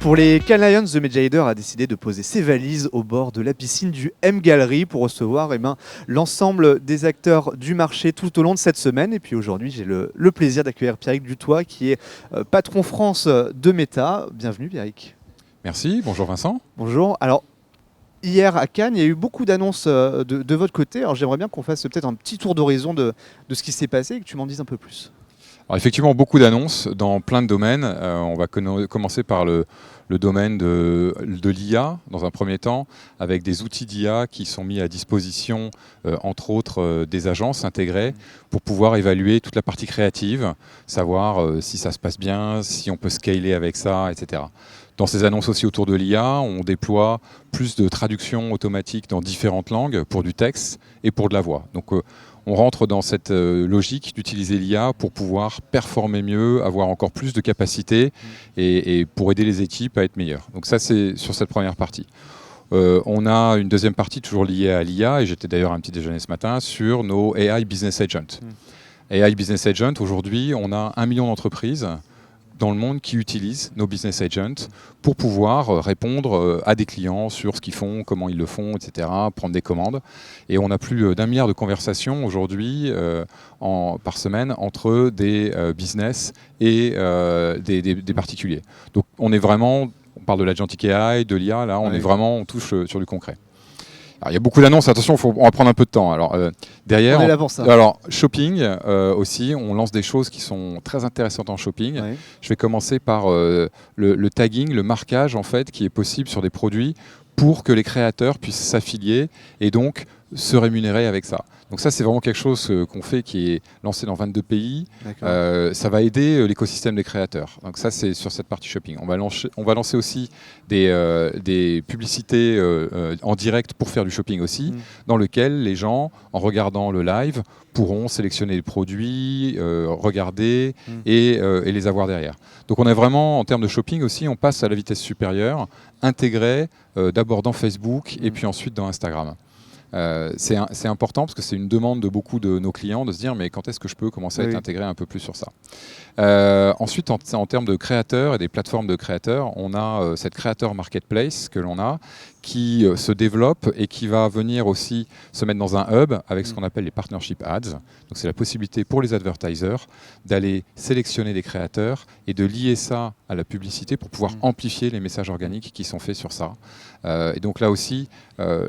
Pour les Canadiens, The Media Leader a décidé de poser ses valises au bord de la piscine du M-Gallery pour recevoir l'ensemble des acteurs du marché tout au long de cette semaine. Et puis aujourd'hui, j'ai le plaisir d'accueillir Pierrick Dutoit, qui est patron France de Meta. Bienvenue Pierrick. Merci, bonjour Vincent. Bonjour. Alors, hier à Cannes, il y a eu beaucoup d'annonces de votre côté. Alors j'aimerais bien qu'on fasse peut-être un petit tour d'horizon de ce qui s'est passé et que tu m'en dises un peu plus. Alors effectivement, beaucoup d'annonces dans plein de domaines. On va commencer par le domaine de l'IA, dans un premier temps, avec des outils d'IA qui sont mis à disposition, entre autres, des agences intégrées pour pouvoir évaluer toute la partie créative, savoir si ça se passe bien, si on peut scaler avec ça, etc. Dans ces annonces aussi autour de l'IA, on déploie plus de traduction automatique dans différentes langues pour du texte et pour de la voix. Donc, on rentre dans cette logique d'utiliser l'IA pour pouvoir performer mieux, avoir encore plus de capacités et pour aider les équipes à être meilleures. Donc ça, c'est sur cette première partie. On a une deuxième partie toujours liée à l'IA, et j'étais d'ailleurs à un petit déjeuner ce matin, sur nos AI Business Agents. AI Business Agent, aujourd'hui, on a 1 million d'entreprises dans le monde qui utilisent nos business agents pour pouvoir répondre à des clients sur ce qu'ils font, comment ils le font, etc., prendre des commandes. Et on a plus d'1 milliard de conversations aujourd'hui par semaine entre des business et des particuliers. Donc on est vraiment, on parle de l'agentic AI, de l'IA, là on touche sur du concret. Alors, il y a beaucoup d'annonces, attention, on va prendre un peu de temps. Alors, derrière, on est là pour ça. Alors, shopping aussi, on lance des choses qui sont très intéressantes en shopping. Oui. Je vais commencer par le tagging, le marquage en fait, qui est possible sur des produits pour que les créateurs puissent s'affilier et donc se rémunérer avec ça. Donc ça, c'est vraiment quelque chose qu'on fait qui est lancé dans 22 pays. Ça va aider l'écosystème des créateurs. Donc ça, c'est sur cette partie shopping. On va lancer aussi des publicités en direct pour faire du shopping aussi, dans lequel les gens, en regardant le live, pourront sélectionner les produits, regarder et les avoir derrière. Donc on est vraiment, en termes de shopping aussi, on passe à la vitesse supérieure, intégré d'abord dans Facebook et puis ensuite dans Instagram. C'est important parce que c'est une demande de beaucoup de nos clients de se dire mais quand est-ce que je peux commencer à être intégré un peu plus sur ça. Ensuite en termes de créateurs et des plateformes de créateurs, on a cette Creator Marketplace que l'on a qui se développe et qui va venir aussi se mettre dans un hub avec ce qu'on appelle les partnership ads. Donc c'est la possibilité pour les advertisers d'aller sélectionner des créateurs et de lier ça à la publicité pour pouvoir amplifier les messages organiques qui sont faits sur ça. Et donc là aussi,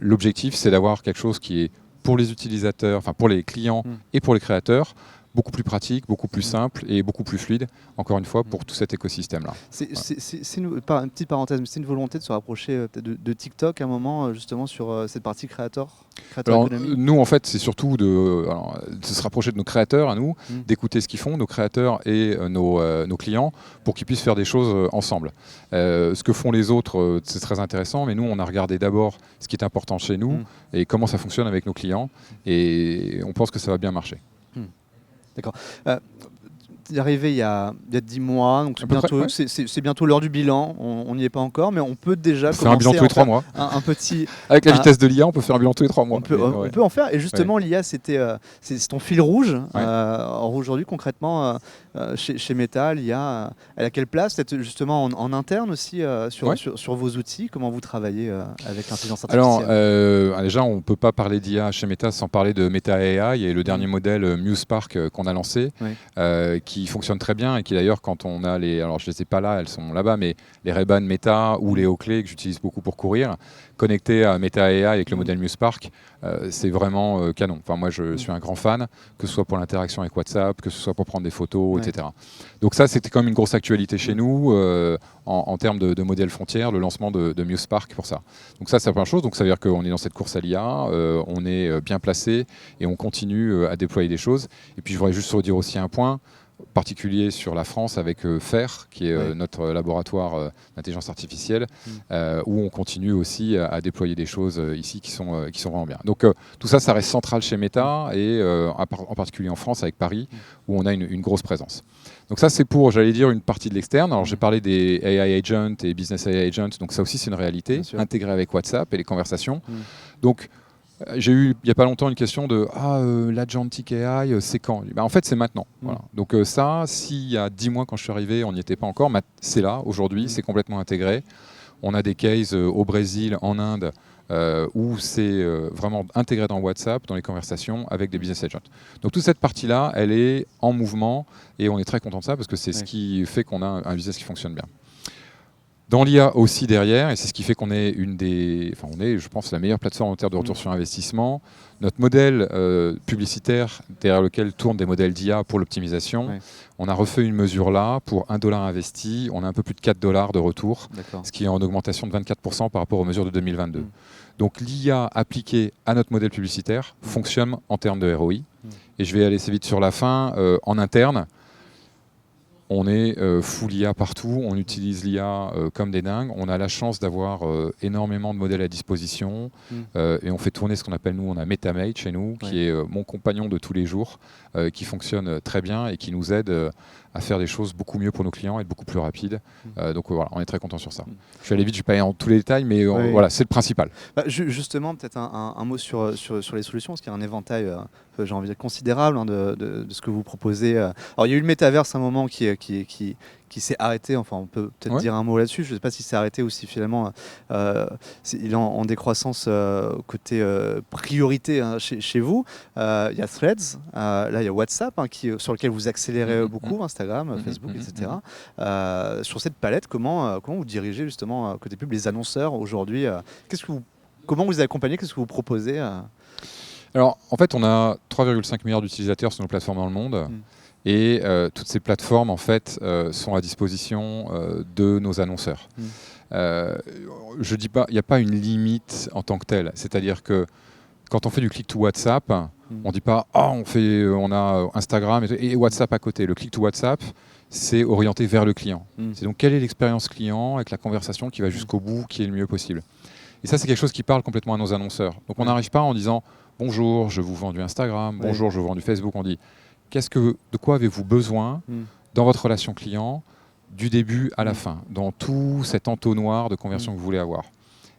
l'objectif c'est d'avoir quelque chose qui est pour les utilisateurs, enfin pour les clients et pour les créateurs, beaucoup plus pratique, beaucoup plus simple et beaucoup plus fluide, encore une fois, pour tout cet écosystème-là. C'est une petite parenthèse, mais c'est une volonté de se rapprocher de TikTok à un moment, justement, sur cette partie créateur économie. Nous, en fait, c'est surtout de se rapprocher de nos créateurs, à nous, d'écouter ce qu'ils font, nos créateurs et nos clients, pour qu'ils puissent faire des choses ensemble. Ce que font les autres, c'est très intéressant, mais nous, on a regardé d'abord ce qui est important chez nous et comment ça fonctionne avec nos clients, et on pense que ça va bien marcher. D'accord. Arrivé il y a 10 mois, donc c'est bientôt l'heure du bilan, on n'y est pas encore, mais on peut déjà faire un bilan tous les 3 mois. Un petit, avec la vitesse de l'IA, on peut faire un bilan tous les 3 mois. On peut en faire, et justement l'IA c'est ton fil rouge. Aujourd'hui concrètement, chez Meta, l'IA, elle a quelle place, peut-être justement en interne aussi sur vos outils, comment vous travaillez avec l'intelligence artificielle? Alors déjà on ne peut pas parler d'IA chez Meta sans parler de Meta AI et le dernier modèle MuseSpark qu'on a lancé, qui fonctionne très bien et qui d'ailleurs quand on a alors je ne les ai pas là, elles sont là-bas, mais les Ray-Ban Meta ou les Oakley que j'utilise beaucoup pour courir, connectés à Meta AI avec le modèle MuseSpark, c'est vraiment canon. Enfin, moi je suis un grand fan, que ce soit pour l'interaction avec WhatsApp, que ce soit pour prendre des photos, etc. Donc ça c'était quand même une grosse actualité chez nous en termes de modèle frontière, le lancement de MuseSpark pour ça. Donc ça c'est la première chose, donc ça veut dire qu'on est dans cette course à l'IA, on est bien placé et on continue à déployer des choses. Et puis je voudrais juste redire aussi un point particulier sur la France avec FAIR, qui est notre laboratoire d'intelligence artificielle, où on continue aussi à déployer des choses ici qui sont vraiment bien. Donc tout ça, ça reste central chez Meta, et en particulier en France avec Paris, où on a une grosse présence. Donc ça, c'est pour, j'allais dire, une partie de l'externe. Alors j'ai parlé des AI agents et business AI agents, donc ça aussi c'est une réalité, intégrée avec WhatsApp et les conversations. Donc J'ai eu il n'y a pas longtemps une question de l'Agentic AI, c'est quand? En fait, c'est maintenant. Voilà. Donc ça, s'il y a 10 mois quand je suis arrivé, on n'y était pas encore, c'est là, aujourd'hui, c'est complètement intégré. On a des cases au Brésil, en Inde, où c'est vraiment intégré dans WhatsApp, dans les conversations avec des business agents. Donc toute cette partie-là, elle est en mouvement et on est très content de ça parce que c'est ce qui fait qu'on a un business qui fonctionne bien. Dans l'IA aussi derrière, et c'est ce qui fait qu'on est on est, je pense, la meilleure plateforme en termes de retour sur investissement. Notre modèle publicitaire derrière lequel tournent des modèles d'IA pour l'optimisation, on a refait une mesure là pour $1 investi, on a un peu plus de $4 de retour, ce qui est en augmentation de 24% par rapport aux mesures de 2022. Donc l'IA appliquée à notre modèle publicitaire fonctionne en termes de ROI. Et je vais aller assez vite sur la fin. En interne, on est full IA partout, on utilise l'IA comme des dingues. On a la chance d'avoir énormément de modèles à disposition et on fait tourner ce qu'on appelle, nous, on a MetaMate chez nous, qui est mon compagnon de tous les jours, qui fonctionne très bien et qui nous aide à faire des choses beaucoup mieux pour nos clients et beaucoup plus rapides. Donc voilà, on est très content sur ça. Je suis allé vite, je ne vais pas aller en tous les détails, mais voilà, c'est le principal. Justement, peut-être un mot sur les solutions, parce qu'il y a un éventail j'ai envie de dire considérable de ce que vous proposez. Alors il y a eu le métaverse à un moment qui s'est arrêté, enfin on peut peut-être dire un mot là-dessus, je ne sais pas si c'est arrêté ou si finalement il est en décroissance côté priorité chez vous. Il y a Threads, là il y a WhatsApp sur lequel vous accélérez beaucoup, Instagram, Facebook, etc. Sur cette palette, comment vous dirigez justement côté pub les annonceurs aujourd'hui comment vous accompagnez, qu'est-ce que vous proposez Alors, en fait, on a 3,5 milliards d'utilisateurs sur nos plateformes dans le monde. Et toutes ces plateformes, en fait, sont à disposition de nos annonceurs. Je dis pas, il n'y a pas une limite en tant que telle. C'est-à-dire que quand on fait du click to WhatsApp, on ne dit pas on a Instagram et WhatsApp à côté. Le click to WhatsApp, c'est orienté vers le client. C'est donc quelle est l'expérience client avec la conversation qui va jusqu'au bout, qui est le mieux possible. Et ça, c'est quelque chose qui parle complètement à nos annonceurs. Donc on n'arrive pas en disant bonjour, je vous vends du Instagram, bonjour, je vous vends du Facebook. On dit de quoi avez-vous besoin dans votre relation client du début à la fin, dans tout cet entonnoir de conversion que vous voulez avoir.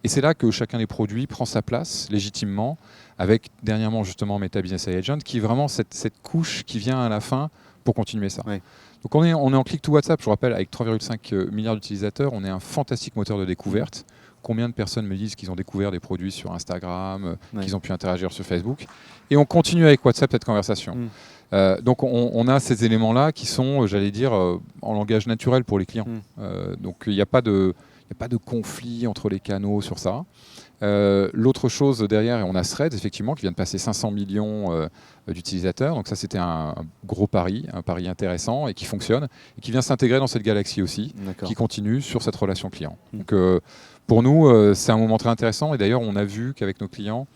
Et c'est là que chacun des produits prend sa place légitimement, avec dernièrement justement Meta Business Agent, qui est vraiment cette couche qui vient à la fin pour continuer ça. Donc on est en click to WhatsApp, je vous rappelle, avec 3,5 milliards d'utilisateurs, on est un fantastique moteur de découverte. Combien de personnes me disent qu'ils ont découvert des produits sur Instagram, qu'ils ont pu interagir sur Facebook. Et on continue avec WhatsApp cette conversation. Donc on a ces éléments-là qui sont, j'allais dire, en langage naturel pour les clients. Donc il n'y a pas de conflit entre les canaux sur ça. L'autre chose derrière, on a Threads, effectivement, qui vient de passer 500 millions d'utilisateurs. Donc ça, c'était un gros pari, un pari intéressant et qui fonctionne et qui vient s'intégrer dans cette galaxie aussi, qui continue sur cette relation client. Donc pour nous, c'est un moment très intéressant. Et d'ailleurs, on a vu qu'avec nos clients,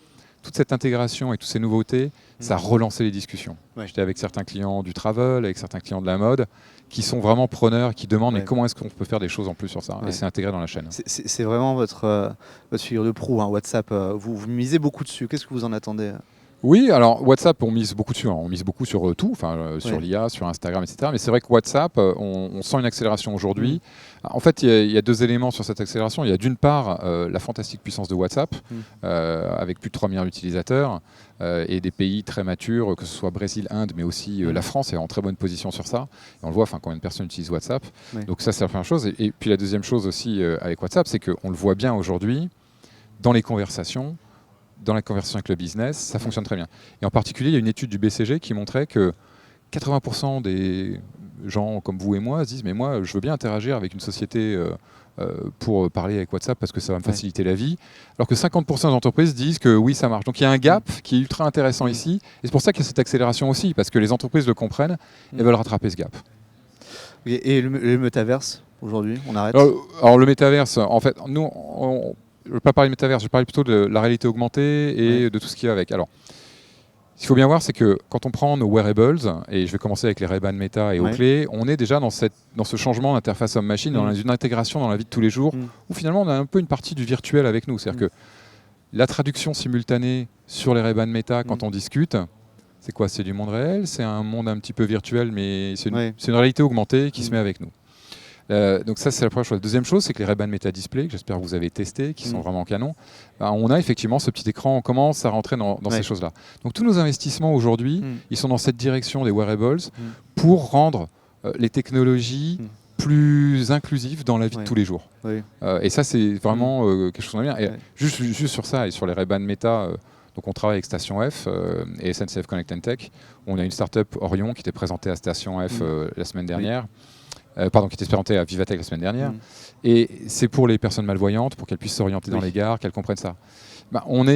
toute cette intégration et toutes ces nouveautés, ça a relancé les discussions. J'étais avec certains clients du travel, avec certains clients de la mode, qui sont vraiment preneurs, qui demandent mais comment est-ce qu'on peut faire des choses en plus sur ça. Et c'est intégré dans la chaîne. C'est vraiment votre figure de proue, WhatsApp. Vous misez beaucoup dessus. Qu'est-ce que vous en attendez ? Oui, alors WhatsApp, on mise beaucoup dessus. On mise beaucoup sur tout, sur l'IA, sur Instagram, etc. Mais c'est vrai que WhatsApp, on sent une accélération aujourd'hui. En fait, il y a deux éléments sur cette accélération. Il y a d'une part la fantastique puissance de WhatsApp, avec plus de 3 milliards d'utilisateurs, et des pays très matures, que ce soit Brésil, Inde, mais aussi la France est en très bonne position sur ça. Et on le voit, combien de personnes utilisent WhatsApp. Donc ça, c'est la première chose. Et puis la deuxième chose aussi avec WhatsApp, c'est qu'on le voit bien aujourd'hui, dans les conversations, dans la conversation avec le business, ça fonctionne très bien. Et en particulier, il y a une étude du BCG qui montrait que 80% des gens comme vous et moi se disent « mais moi, je veux bien interagir avec une société pour parler avec WhatsApp parce que ça va me faciliter la vie », alors que 50% des entreprises disent que oui, ça marche. Donc il y a un gap qui est ultra intéressant ici, et c'est pour ça qu'il y a cette accélération aussi, parce que les entreprises le comprennent et veulent rattraper ce gap. Et le métaverse, aujourd'hui, on arrête ? Alors le métaverse, en fait, nous, je ne veux pas parler de métaverse, je parle plutôt de la réalité augmentée et de tout ce qui va avec. Alors, ce qu'il faut bien voir, c'est que quand on prend nos wearables, et je vais commencer avec les Ray-Ban Meta et Oakley, on est déjà dans ce changement d'interface homme-machine, dans une intégration dans la vie de tous les jours, où finalement on a un peu une partie du virtuel avec nous. C'est-à-dire que la traduction simultanée sur les Ray-Ban Meta, quand on discute, c'est quoi ? C'est du monde réel, c'est un monde un petit peu virtuel, mais c'est une réalité augmentée qui se met avec nous. Donc ça, c'est la première chose. La deuxième chose, c'est que les Ray-Ban Meta Display, que j'espère que vous avez testé, qui sont vraiment canon, on a effectivement ce petit écran, on commence à rentrer dans ces choses-là. Donc tous nos investissements aujourd'hui, ils sont dans cette direction des wearables pour rendre les technologies plus inclusives dans la vie de tous les jours. Et ça, c'est vraiment quelque chose de bien. Et juste sur ça, et sur les Ray-Ban Meta, donc on travaille avec Station F et SNCF Connect & Tech. On a une startup Orion qui était présentée à Station F la semaine dernière. Qui était présentée à Vivatech la semaine dernière. Et c'est pour les personnes malvoyantes, pour qu'elles puissent s'orienter dans les gares, qu'elles comprennent ça. On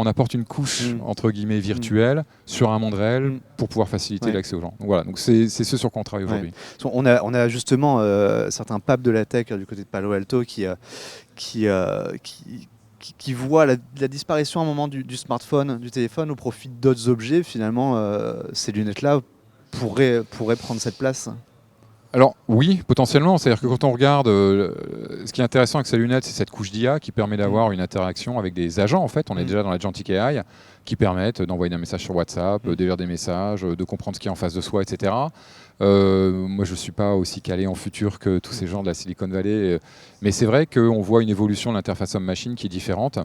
apporte une couche entre guillemets virtuelle sur un monde réel pour pouvoir faciliter l'accès aux gens. Donc voilà, donc c'est ce sur quoi on travaille aujourd'hui. On a justement certains papes de la tech du côté de Palo Alto qui voient la disparition à un moment du smartphone, du téléphone au profit d'autres objets. Finalement, ces lunettes-là pourraient prendre cette place. Alors oui, potentiellement. C'est-à-dire que quand on regarde, ce qui est intéressant avec ces lunettes, c'est cette couche d'IA qui permet d'avoir une interaction avec des agents. En fait, on est déjà dans l'Agentic AI qui permettent d'envoyer un message sur WhatsApp, de lire des messages, de comprendre ce qui est en face de soi, etc. Moi, je ne suis pas aussi calé en futur que tous ces gens de la Silicon Valley. Mais c'est vrai qu'on voit une évolution de l'interface homme-machine qui est différente.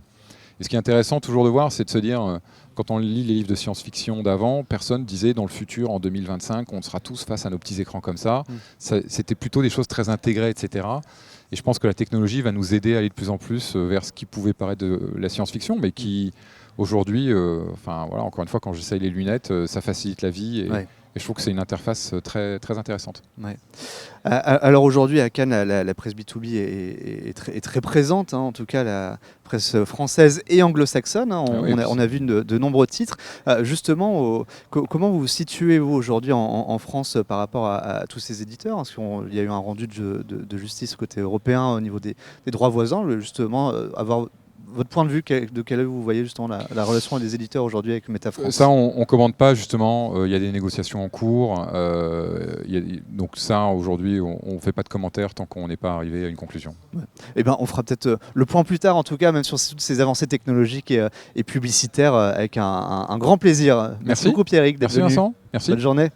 Et ce qui est intéressant toujours de voir, c'est de se dire, quand on lit les livres de science-fiction d'avant, personne disait dans le futur, en 2025, on sera tous face à nos petits écrans comme ça. C'était plutôt des choses très intégrées, etc. Et je pense que la technologie va nous aider à aller de plus en plus vers ce qui pouvait paraître de la science-fiction, mais qui, aujourd'hui, encore une fois, quand j'essaye les lunettes, ça facilite la vie. Et je trouve que c'est une interface très, très intéressante. Alors aujourd'hui, à Cannes, la presse B2B est très présente, en tout cas la presse française et anglo-saxonne. On a vu de nombreux titres. Justement, comment vous vous situez, vous, aujourd'hui en France par rapport à tous ces éditeurs? Parce qu'il y a eu un rendu de justice côté européen au niveau des droits voisins. Justement, avoir votre point de vue, de quel œil vous voyez justement la relation des éditeurs aujourd'hui avec MetaFrance? Ça, on ne commande pas justement. Il y a des négociations en cours. Donc ça, aujourd'hui, on ne fait pas de commentaires tant qu'on n'est pas arrivé à une conclusion. Eh ben, on fera peut-être le point plus tard, en tout cas, même sur toutes ces avancées technologiques et publicitaires, avec un grand plaisir. Merci beaucoup, Pierrick, d'être venu. Merci, Vincent. Merci. Bonne journée.